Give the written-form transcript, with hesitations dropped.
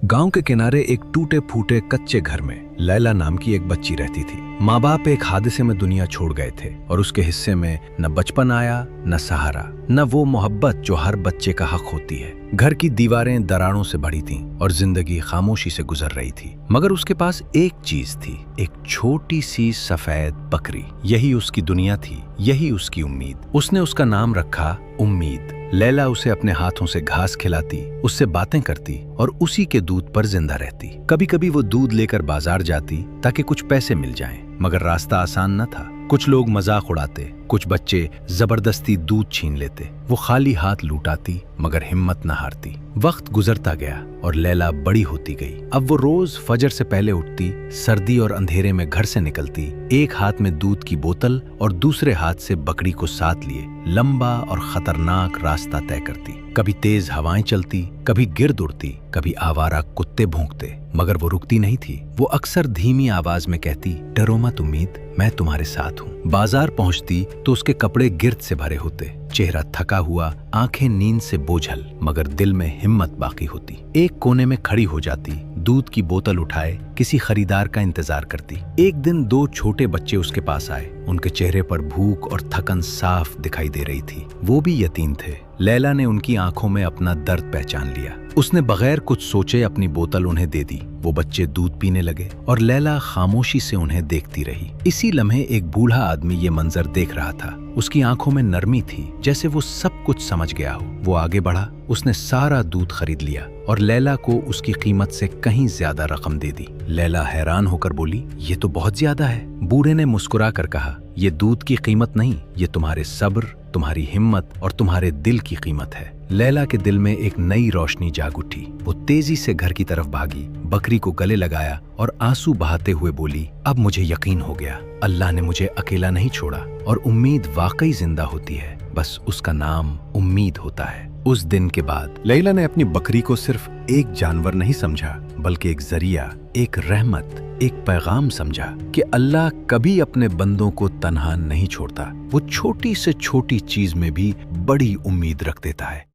गांव के किनारे एक टूटे फूटे कच्चे घर में लैला नाम की एक बच्ची रहती थी। माँ बाप एक हादसे में दुनिया छोड़ गए थे और उसके हिस्से में न बचपन आया, न सहारा, न वो मोहब्बत जो हर बच्चे का हक होती है। घर की दीवारें दरारों से भरी थीं और जिंदगी खामोशी से गुजर रही थी, मगर उसके पास एक चीज थी, एक छोटी सी सफेद बकरी। यही उसकी दुनिया थी, यही उसकी उम्मीद। उसने उसका नाम रखा उम्मीद। लैला उसे अपने हाथों से घास खिलाती, उससे बातें करती और उसी के दूध पर जिंदा रहती। कभी कभी वो दूध लेकर बाजार जाती ताकि कुछ पैसे मिल जाएं, मगर रास्ता आसान न था। कुछ लोग मजाक उड़ाते, कुछ बच्चे जबरदस्ती दूध छीन लेते। वो खाली हाथ लूटाती मगर हिम्मत न हारती। वक्त गुजरता गया और लैला बड़ी होती गई। अब वो रोज फजर से पहले उठती, सर्दी और अंधेरे में घर से निकलती, एक हाथ में दूध की बोतल और दूसरे हाथ से बकरी को साथ लिए लंबा और खतरनाक रास्ता तय करती। कभी तेज हवाएं चलती, कभी गिर्द उड़ती, कभी आवारा कुत्ते भौंकते, मगर वो रुकती नहीं थी। वो अक्सर धीमी आवाज में कहती, डरो मत उम्मीद, मैं तुम्हारे साथ हूँ। बाजार पहुंचती तो उसके कपड़े गिर्द से भरे होते, चेहरा थका हुआ, आंखें नींद से बोझल, मगर दिल में हिम्मत बाकी होती। एक कोने में खड़ी हो जाती, दूध की बोतल उठाए किसी खरीदार का इंतजार करती। एक दिन दो छोटे बच्चे उसके पास आए। उनके चेहरे पर भूख और थकन साफ दिखाई दे रही थी। वो भी यतीम थे। लैला ने उनकी आंखों में अपना दर्द पहचान लिया। उसने बगैर कुछ सोचे अपनी बोतल उन्हें दे दी। वो बच्चे दूध पीने लगे और लैला खामोशी से उन्हें देखती रही। इसी लम्हे एक बूढ़ा आदमी ये मंजर देख रहा था। उसकी आंखों में नरमी थी, जैसे वो सब कुछ समझ गया हो। वो आगे बढ़ा, उसने सारा दूध खरीद लिया और लैला को उसकी कीमत से कहीं ज्यादा रकम दे दी। लैला हैरान होकर बोली, ये तो बहुत ज्यादा है। बूढ़े ने मुस्कुरा कर कहा, ये दूध की कीमत नहीं, ये तुम्हारे सब्र, तुम्हारी हिम्मत और तुम्हारे दिल की कीमत है। लैला के दिल में एक नई रोशनी जाग उठी। वो तेजी से घर की तरफ भागी, बकरी को गले लगाया और आंसू बहाते हुए बोली, अब मुझे यकीन हो गया, अल्लाह ने मुझे अकेला नहीं छोड़ा और उम्मीद वाकई जिंदा होती है, बस उसका नाम उम्मीद होता है। उस दिन के बाद लैला ने अपनी बकरी को सिर्फ एक जानवर नहीं समझा, बल्कि एक जरिया, एक रहमत, एक पैगाम समझा कि अल्लाह कभी अपने बंदों को तन्हा नहीं छोड़ता। वो छोटी से छोटी चीज में भी बड़ी उम्मीद रख देता है।